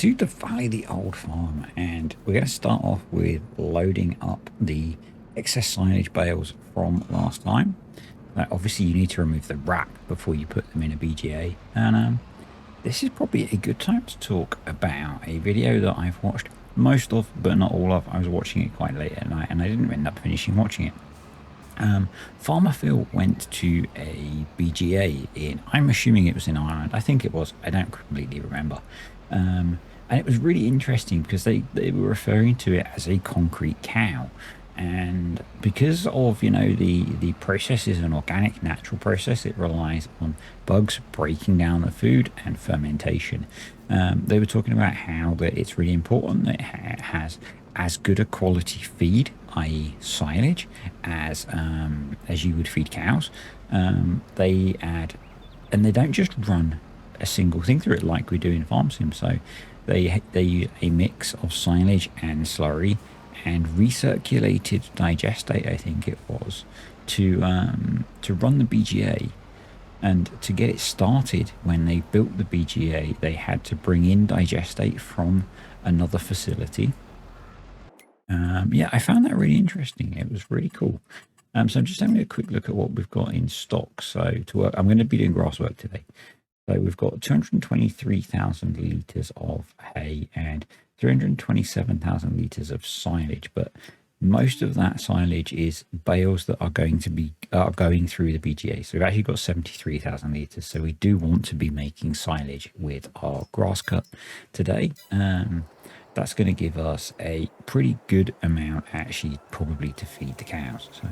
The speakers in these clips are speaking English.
to the Valley the Old Farm, and we're going to start off with loading up the excess silage bales from last time. Obviously, you need to remove the wrap before you put them in a BGA, and this is probably a good time to talk about a video that I've watched most of, but not all of. I was watching it quite late at night, and I didn't end up finishing watching it. Farmer Phil went to a BGA in, I'm assuming it was in Ireland. I think it was. I don't completely remember. And it was really interesting because they were referring to it as a concrete cow. And because of, you know, the process is an organic, natural process, it relies on bugs breaking down the food and fermentation. They were talking about how that it's really important that it has as good a quality feed, i.e. silage, as you would feed cows. They add, and they don't just run a single thing through it like we do in farm sim. So they use a mix of silage and slurry and recirculated digestate, I think it was, to run the BGA. And to get it started, when they built the BGA, they had to bring in digestate from another facility. Yeah, I found that really interesting. It was really cool. So I'm just having a quick look at what we've got in stock. So to work, I'm going to be doing grass work today. So we've got 223,000 litres of hay and 327,000 litres of silage, but most of that silage is bales that are going to be going through the BGA. So we've actually got 73,000 litres. So we do want to be making silage with our grass cut today. That's going to give us a pretty good amount, actually, probably to feed the cows. So,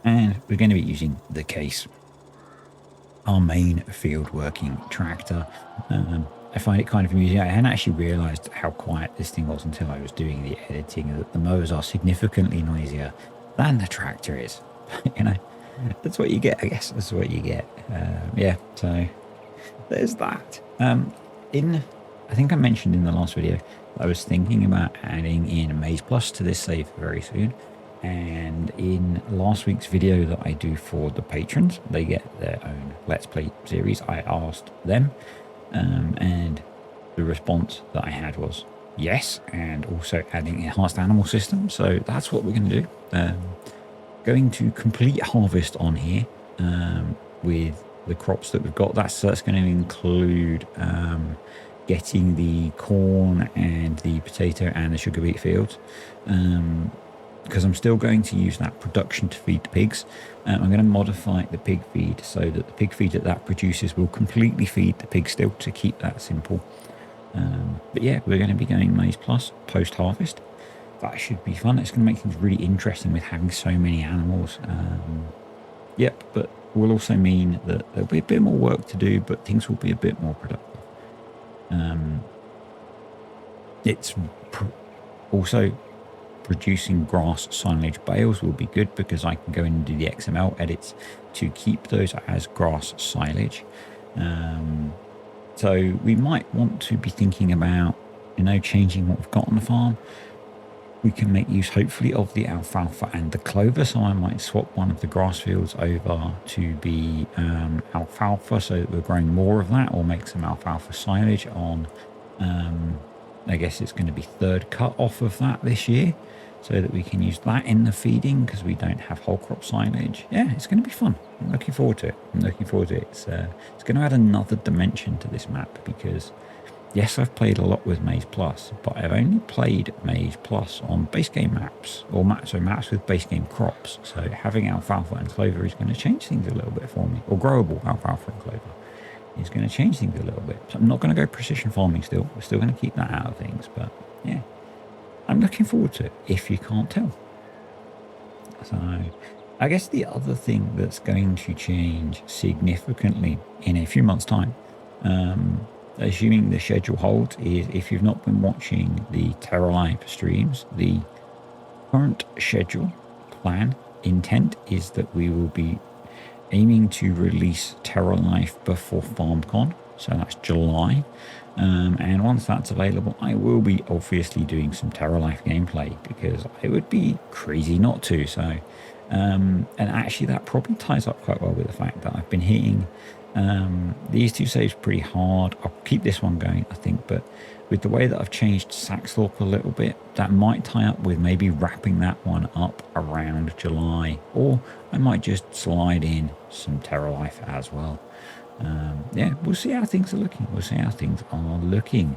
and we're going to be using the Case, our main field working tractor. I find it kind of amusing. I hadn't actually realised how quiet this thing was until I was doing the editing, that the mowers are significantly noisier than the tractor is. You know, that's what you get, I guess. That's what you get. Yeah, so there's that. I think I mentioned in the last video, I was thinking about adding in Maize Plus to this save very soon. And in last week's video that I do for the patrons, they get their own Let's Play series. I asked them, and the response that I had was yes, and also adding enhanced animal system. So that's what we're going to do. Going to complete harvest on here with the crops that we've got. That's going to include getting the corn and the potato and the sugar beet fields, because I'm still going to use that production to feed the pigs. I'm going to modify the pig feed so that the pig feed that produces will completely feed the pig still, to keep that simple. But yeah, we're going to be going Maize Plus post-harvest. That should be fun. It's going to make things really interesting with having so many animals. Yep, but will also mean that there'll be a bit more work to do, but things will be a bit more productive. It's also producing grass silage bales will be good, because I can go in and do the XML edits to keep those as grass silage. So we might want to be thinking about, you know, changing what we've got on the farm. We can make use, hopefully, of the alfalfa and the clover. So I might swap one of the grass fields over to be alfalfa, so that we're growing more of that, or make some alfalfa silage on, I guess it's going to be third cut off of that this year, so that we can use that in the feeding, because we don't have whole crop silage. Yeah, it's going to be fun. I'm looking forward to it. It's going to add another dimension to this map, because yes, I've played a lot with Maize Plus, but I've only played Maize Plus on base game maps, or maps with base game crops. So having alfalfa and clover is going to change things a little bit for me, or growable alfalfa and clover is going to change things a little bit. So I'm not going to go precision farming still. We're still going to keep that out of things, but yeah, I'm looking forward to it, if you can't tell. So I guess the other thing that's going to change significantly in a few months' time, assuming the schedule holds, is if you've not been watching the Terra Live streams, the current schedule, plan, intent is that we will be aiming to release Terra Life before FarmCon, so that's July. And once that's available, I will be obviously doing some Terra Life gameplay, because it would be crazy not to. So, and actually that probably ties up quite well with the fact that I've been hitting These two saves pretty hard. I'll keep this one going, I think, but with the way that I've changed Saxthorpe a little bit, that might tie up with maybe wrapping that one up around July, or I might just slide in some Terra Life as well. Yeah, we'll see how things are looking. We'll see how things are looking.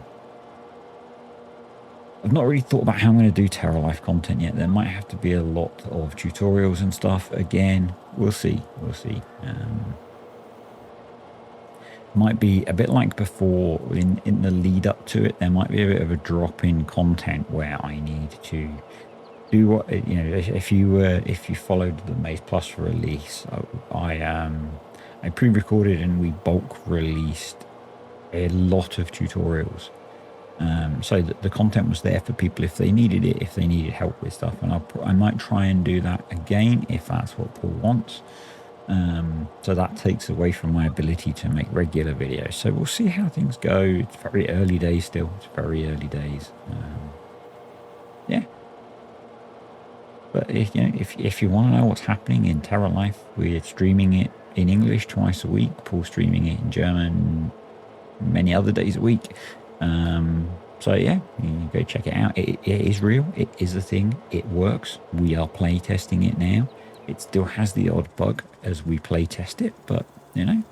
I've not really thought about how I'm going to do Terra Life content yet. There might have to be a lot of tutorials and stuff. Again, we'll see. We'll see. Might be a bit like before in the lead up to it. There might be a bit of a drop in content where I need to do what, you know, if you followed the Maze Plus release, I pre-recorded and we bulk released a lot of tutorials. So that the content was there for people if they needed it, if they needed help with stuff. And I might try and do that again if that's what Paul wants. So that takes away from my ability to make regular videos. So we'll see how things go. It's very early days still. It's very early days. Yeah. But if you want to know what's happening in Terra Life, we're streaming it in English twice a week. Paul's streaming it in German many other days a week. So yeah, you go check it out. It is real. It is a thing. It works. We are play testing it now. It still has the odd bug as we play test it, but you know,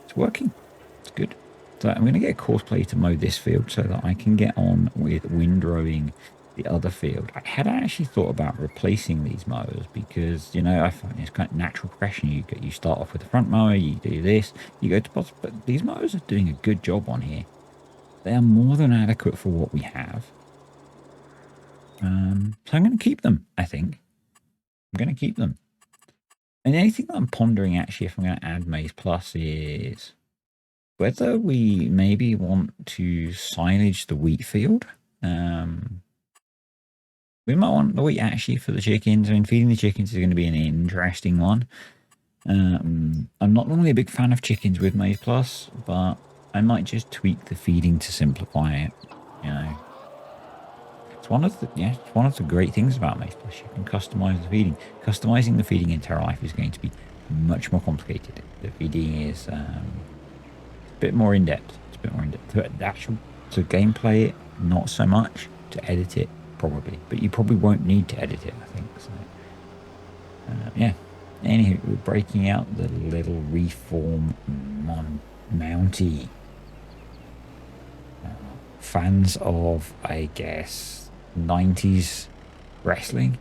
it's working. It's good. So I'm going to get a course player to mow this field so that I can get on with windrowing the other field. I had actually thought about replacing these mowers because, you know, I find it's kind of natural progression. You start off with the front mower, you do this, you go to bottom, but these mowers are doing a good job on here. They are more than adequate for what we have. So I'm going to keep them, I think. I'm going to keep them. And anything that I'm pondering, actually, if I'm going to add Maze Plus is whether we maybe want to silage the wheat field. We might want the wheat, actually, for the chickens. I mean, feeding the chickens is going to be an interesting one. I'm not normally a big fan of chickens with Maze Plus, but I might just tweak the feeding to simplify it, you know. It's one of the great things about Maze Plus. You can customize the feeding. Customizing the feeding in Terra Life is going to be much more complicated. The feeding is a bit more in depth. It's a bit more in depth. To gameplay it, not so much. To edit it, probably. But you probably won't need to edit it, I think. So, yeah. Anywho, we're breaking out the little reform Mountie. Fans of, I guess, 90s wrestling,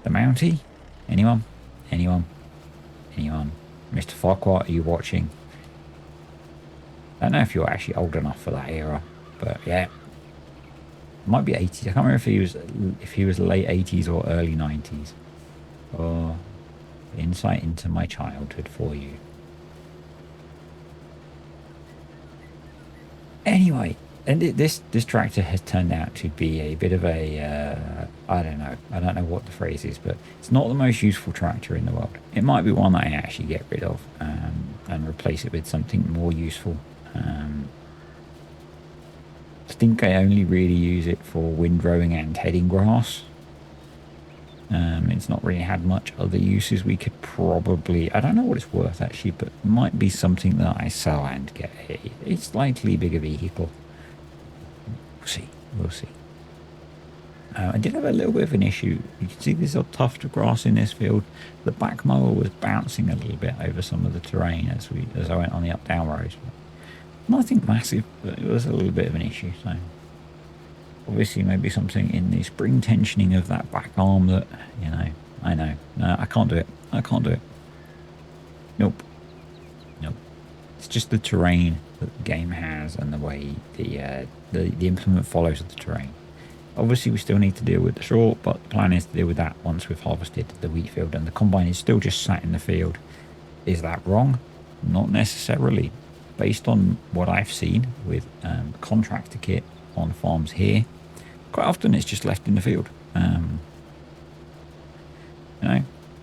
the Mountie. Anyone? Mr. Farquhar, are you watching? I don't know if you're actually old enough for that era, but yeah, it might be 80s. I can't remember if he was late 80s or early 90s. Oh, insight into my childhood for you. Anyway, and this tractor has turned out to be a bit of a I don't know what the phrase is, but it's not the most useful tractor in the world. It might be one that I actually get rid of and replace it with something more useful. I think I only really use it for windrowing and heading grass. It's not really had much other uses. We could probably, I don't know what it's worth actually, but it might be something that I sell and get a slightly bigger vehicle. We'll see. I did have a little bit of an issue. You can see there's a tuft of grass in this field. The back mower was bouncing a little bit over some of the terrain as I went on the up down roads. Nothing massive, but it was a little bit of an issue. So obviously maybe something in the spring tensioning of that back arm that, you know, I know. No, I can't do it. Nope. It's just the terrain that the game has and the way the implement follows the terrain. Obviously, we still need to deal with the short, but the plan is to deal with that once we've harvested the wheat field and the combine is still just sat in the field. Is that wrong? Not necessarily. Based on what I've seen with contractor kit on farms here, quite often it's just left in the field.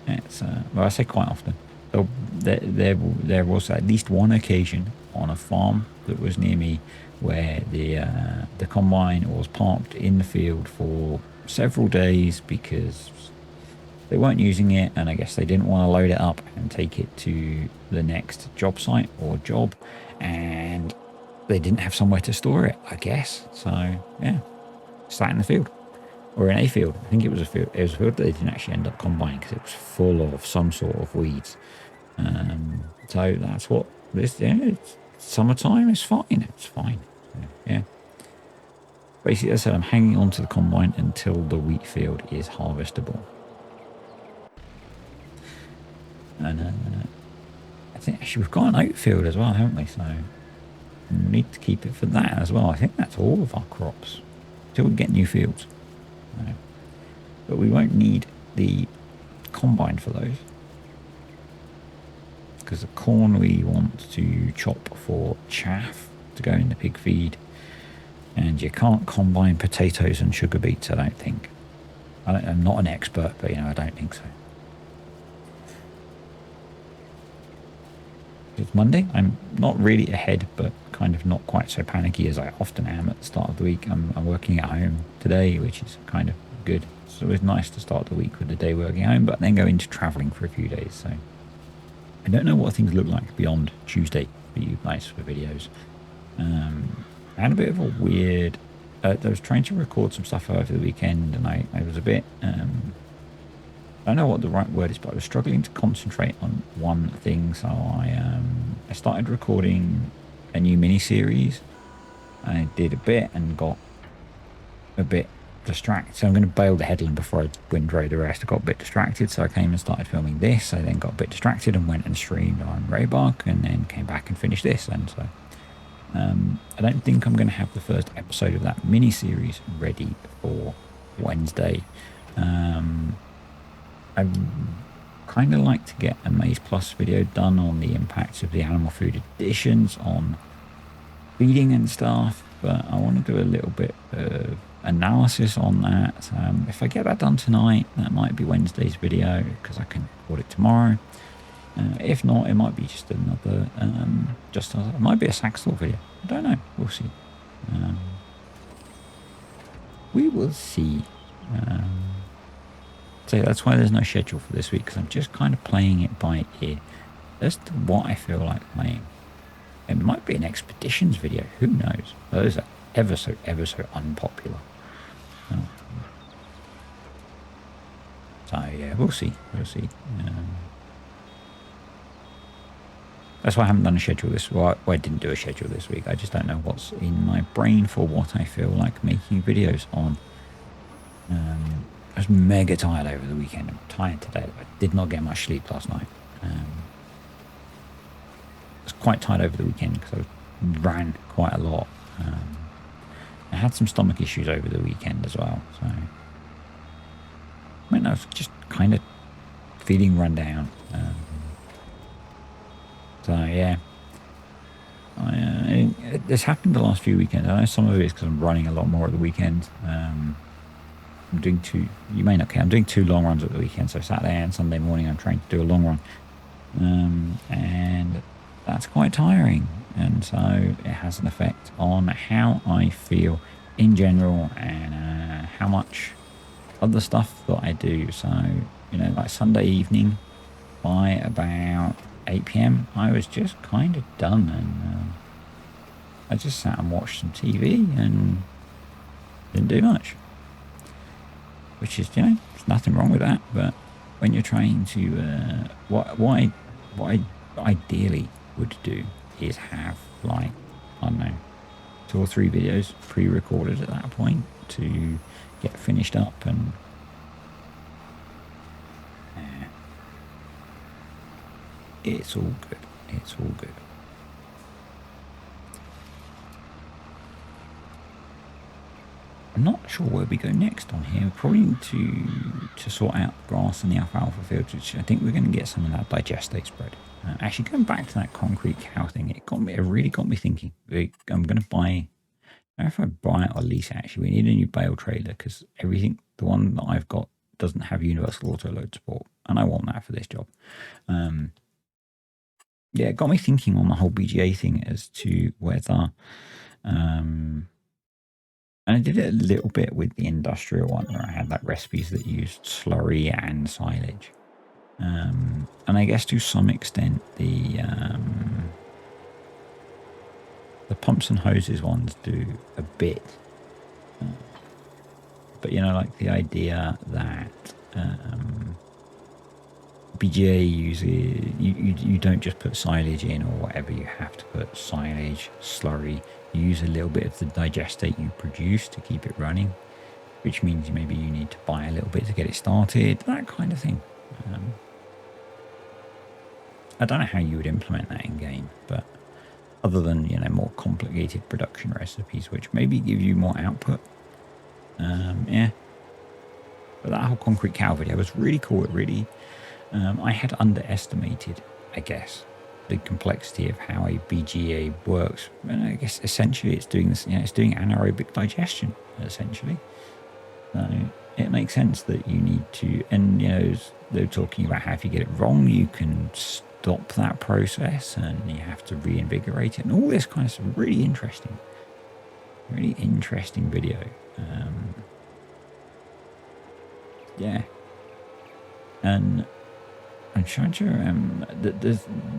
It's well, I say quite often. So there was at least one occasion on a farm that was near me where the combine was parked in the field for several days because they weren't using it, and I guess they didn't want to load it up and take it to the next job site or job, and they didn't have somewhere to store it, I guess. So yeah, sat in the field, or in a field. I think it was a field. It was a field that they didn't actually end up combining because it was full of some sort of weeds. So that's what this. Yeah, it's summertime. It's fine. It's fine. Yeah. Basically, as I said, I'm hanging on to the combine until the wheat field is harvestable. And I think actually we've got an oat field as well, haven't we? So we need to keep it for that as well. I think that's all of our crops till we get new fields. But we won't need the combine for those, because the corn we want to chop for chaff to go in the pig feed, and you can't combine potatoes and sugar beets, I don't think. I'm not an expert, but I don't think so. It's Monday. I'm not really ahead, but kind of not quite so panicky as I often am at the start of the week. I'm working at home today, which is kind of good. It's always nice to start the week with the day working at home, but then go into traveling for a few days. So I don't know what things look like beyond Tuesday for you guys for videos. I had a bit of a weird... I was trying to record some stuff over the weekend, and I was a bit... I don't know what the right word is, but I was struggling to concentrate on one thing. So I started recording a new mini-series. I did a bit and got a bit distracted. So I'm going to bail the headland before I windrow the rest. I got a bit distracted, so I came and started filming this. I then got a bit distracted and went and streamed on Raybark, and then came back and finished this. And so I don't think I'm going to have the first episode of that mini-series ready for Wednesday. I kind of like to get a Maize Plus video done on the impacts of the animal food additions on feeding and stuff, but I want to do a little bit of analysis on that. If I get that done tonight, that might be Wednesday's video, because I can record it tomorrow. If not, it might be just another, it might be a Saxthorpe video. I don't know. We'll see. We will see. So that's why there's no schedule for this week, because I'm just kind of playing it by ear as to what I feel like playing. It might be an expeditions video. Who knows? Those are ever so unpopular. So yeah, we'll see. That's why I haven't done a schedule this week. Well, I didn't do a schedule this week. I just don't know what's in my brain for what I feel like making videos on. I was mega tired over the weekend. I'm tired today. I did not get much sleep last night. I was quite tired over the weekend because I ran quite a lot. I had some stomach issues over the weekend as well. So I was just kind of feeling run down. So yeah, this happened the last few weekends. I know some of it is because I'm running a lot more at the weekend. I'm doing you may not care, I'm doing 2 long runs at the weekend. So Saturday and Sunday morning I'm trying to do a long run. And that's quite tiring. And so it has an effect on how I feel in general, and how much other stuff that I do. So, like Sunday evening by about 8 p.m, I was just kind of done, and I just sat and watched some TV and didn't do much. Which is, there's nothing wrong with that. But when you're trying to, what I ideally would do is have, like, I don't know, 2 or 3 videos pre-recorded at that point to get finished up. And it's all good. I'm not sure where we go next on here. We probably need to sort out the grass and the alfalfa fields, which I think we're going to get some of that digestate spread. Actually, going back to that concrete cow thing, it really got me thinking. I'm going to buy, I don't know if I buy it or lease it. Actually, we need a new bale trailer, because the one that I've got doesn't have universal auto load support, and I want that for this job. Yeah, it got me thinking on the whole BGA thing as to whether And I did it a little bit with the industrial one where I had like recipes that used slurry and silage. And I guess to some extent the pumps and hoses ones do a bit. But, you know, like the idea that BGA uses, you don't just put silage in or whatever, you have to put silage, slurry. You use a little bit of the digestate you produce to keep it running, which means maybe you need to buy a little bit to get it started, that kind of thing. I don't know how you would implement that in game, but other than, you know, more complicated production recipes, which maybe give you more output. Yeah. But that whole concrete cow video was really cool. It really, I had underestimated, I guess, the complexity of how a BGA works. And I guess essentially it's doing this, you know, it's doing anaerobic digestion, essentially. So it makes sense that you need to, and, you know, they're talking about how if you get it wrong, you can stop that process and you have to reinvigorate it and all this kind of stuff. Really interesting video. Yeah, and I'm trying to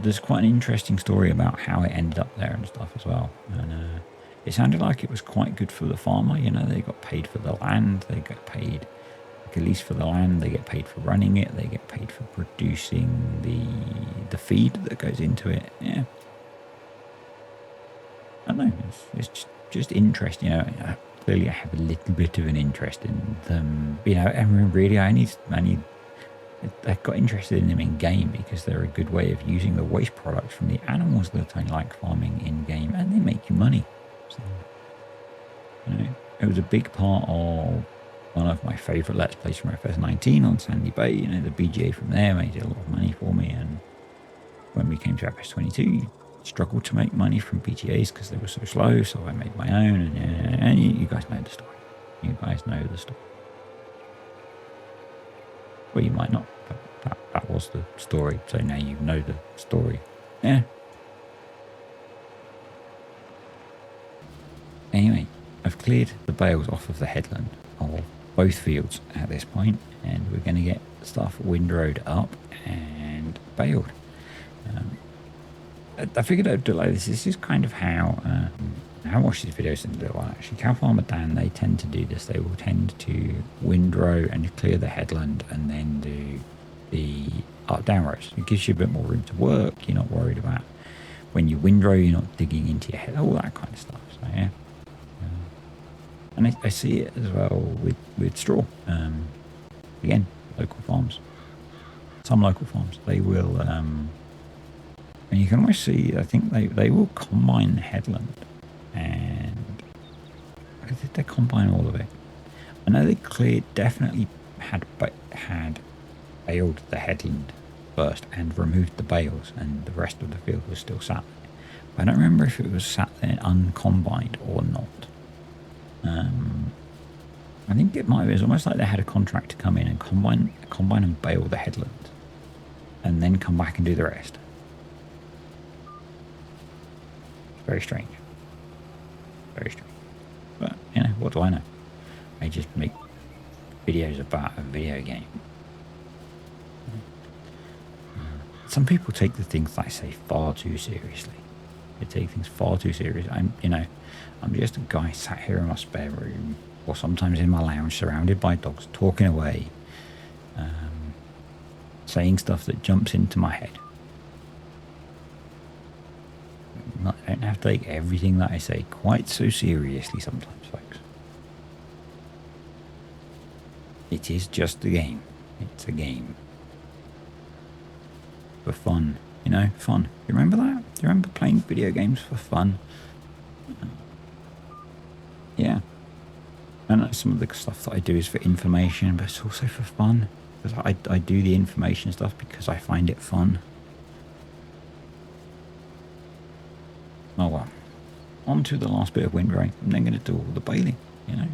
there's quite an interesting story about how it ended up there and stuff as well. And it sounded like it was quite good for the farmer. You know, they got paid for the land, they got paid, like, at least for the land, they get paid for running it, they get paid for producing the feed that goes into it. Yeah, I don't know, it's just interesting. You know, clearly I have a little bit of an interest in them. You know, I mean, really, I got interested in them in game because they're a good way of using the waste products from the animals that I like farming in game, and they make you money. So, you know, it was a big part of one of my favourite Let's Plays from FS19 on Sandy Bay. You know, the BGA from there made a lot of money for me, and when we came to FS22, struggled to make money from BGAs because they were so slow, so I made my own, and you guys know the story. You guys know the story. Well, you might not, but that was the story, so now you know the story. Yeah. Anyway, I've cleared the bales off of the headland of both fields at this point, and we're going to get stuff windrowed up and baled. I figured I'd do like this. This is kind of how I haven't watched these videos in a little while actually. Cow Farmer Dan, they tend to do this. They will tend to windrow and clear the headland and then do the up-down rows. It gives you a bit more room to work. You're not worried about when you windrow, you're not digging into your head, all that kind of stuff. So yeah. And I see it as well with straw. Again, local farms. Some local farms, they will... and you can almost see, I think they will combine the headland, and did they combine all of it? I know they definitely had baled the headland first and removed the bales, and the rest of the field was still sat there. But I don't remember if it was sat there uncombined or not. I think it might be. It's almost like they had a contract to come in and combine and bale the headland, and then come back and do the rest. Very strange. Very strange. But, you know, what do I know? I just make videos about a video game. Some people take the things I say far too seriously. They take things far too seriously. I'm just a guy sat here in my spare room, or sometimes in my lounge, surrounded by dogs, talking away, saying stuff that jumps into my head. I don't have to take everything that I say quite so seriously sometimes, folks. It is just a game. It's a game. For fun. You know, fun. You remember that? Do you remember playing video games for fun? Yeah. And some of the stuff that I do is for information, but it's also for fun. Because I do the information stuff because I find it fun. Oh well. On to the last bit of windrowing. I'm then going to do all the baling, you know.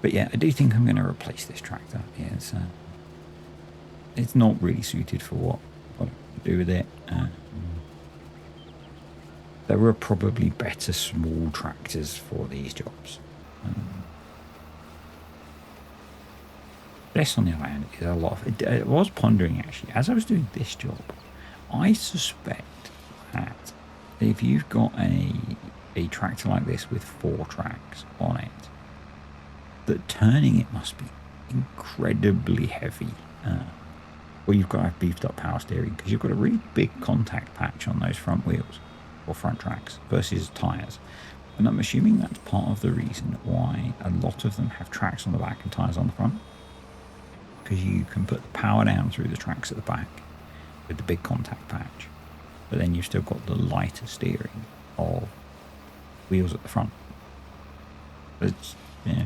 But yeah, I do think I'm going to replace this tractor. Yeah, it's not really suited for what I do with it. there are probably better small tractors for these jobs. This, on the other hand, is a lot of... I was pondering, actually, as I was doing this job, I suspect that if you've got a tractor like this with 4 tracks on it, that turning it must be incredibly heavy. Well, you've got to have beefed up power steering because you've got a really big contact patch on those front wheels or front tracks versus tyres. And I'm assuming that's part of the reason why a lot of them have tracks on the back and tyres on the front, because you can put the power down through the tracks at the back with the big contact patch, but then you've still got the lighter steering of wheels at the front. It's, yeah,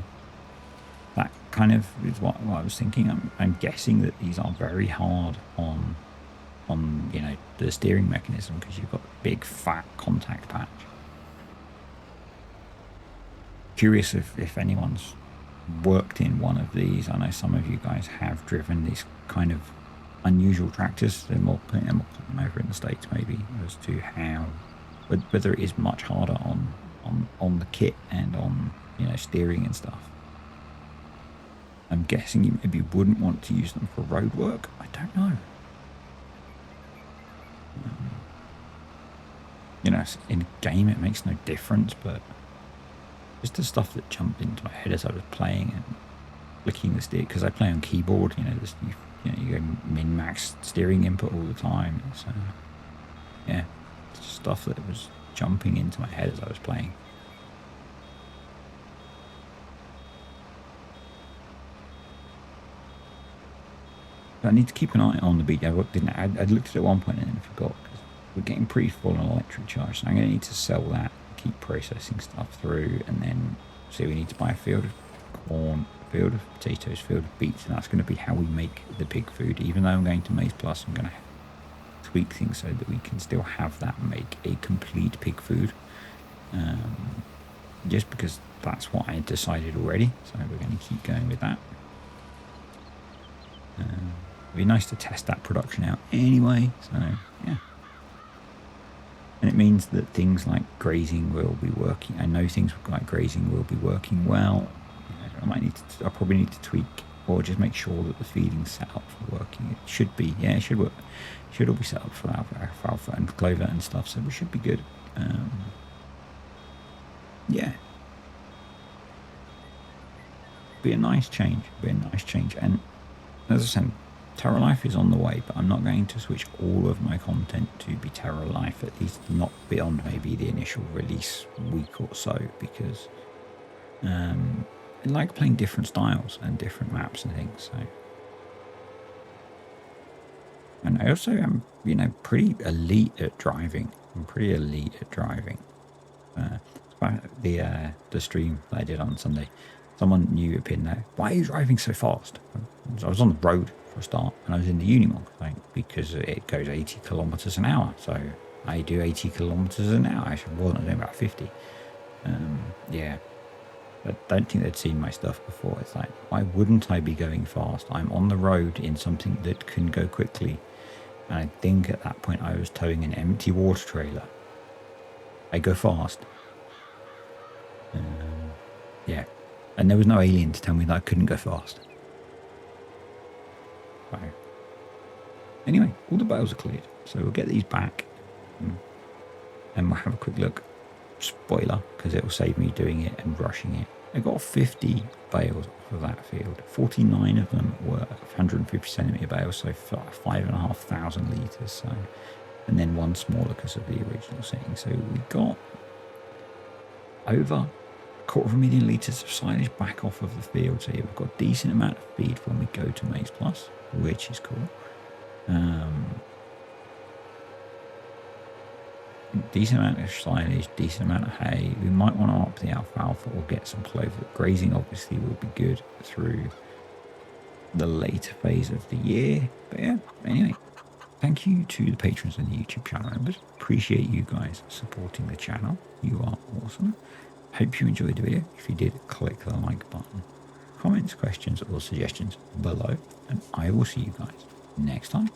that kind of is what I was thinking. I'm guessing that these are very hard on you know, the steering mechanism, because you've got a big fat contact patch. Curious if anyone's worked in one of these. I know some of you guys have driven these kind of unusual tractors. They're more common over in the States, maybe, as to how, whether it is much harder on the kit and on, you know, steering and stuff. I'm guessing you maybe wouldn't want to use them for road work. I don't know. You know, in a game it makes no difference, but just the stuff that jumped into my head as I was playing and flicking the steer, because I play on keyboard, you know, you go min-max steering input all the time. So yeah, it's stuff that was jumping into my head as I was playing. I need to keep an eye on the beat. I looked at it at one point and then forgot, because we're getting pretty full on electric charge, so I'm going to need to sell that, keep processing stuff through, and then see, we need to buy a field of corn, a field of potatoes, field of beets, and that's going to be how we make the pig food. Even though I'm going to Maize Plus, I'm going to tweak things so that we can still have that make a complete pig food, just because that's what I had decided already, so we're going to keep going with that. It'd be nice to test that production out anyway, so yeah. And it means that things like grazing will be working. I know things like grazing will be working well. You know, I probably need to tweak, or just make sure that the feeding's set up for working. It should be, yeah, it should work. It should all be set up for alfalfa and clover and stuff, so we should be good. Yeah. Be a nice change. And as I said, Terra Life is on the way, but I'm not going to switch all of my content to be Terra Life, at least not beyond maybe the initial release week or so, because I like playing different styles and different maps and things. So, and I also am, you know, pretty elite at driving. The stream that I did on Sunday, someone new up in there, why are you driving so fast? I was on the road for a start, and I was in the Unimog, like, because it goes 80 kilometers an hour, so I do 80 kilometers an hour. I wasn't doing about 50. Yeah, I don't think they'd seen my stuff before. It's like, why wouldn't I be going fast? I'm on the road in something that can go quickly, and I think at that point I was towing an empty water trailer. I go fast. Yeah, and there was no alien to tell me that I couldn't go fast. So, anyway, all the bales are cleared, so we'll get these back, and we'll have a quick look. Spoiler, because it will save me doing it and rushing it. I got 50 bales off of that field. 49 of them were 150 centimetre bales, so 5,500 litres. So, and then one smaller because of the original setting. So we got over 250,000 litres of silage back off of the field. So yeah, we've got a decent amount of feed when we go to Maize Plus, which is cool. Decent amount of silage, decent amount of hay. We might want to up the alfalfa or get some clover. Grazing obviously will be good through the later phase of the year. But yeah, anyway, thank you to the patrons and the YouTube channel members. Appreciate you guys supporting the channel. You are awesome. Hope you enjoyed the video. If you did, click the like button. Comments, questions, or suggestions below, and I will see you guys next time.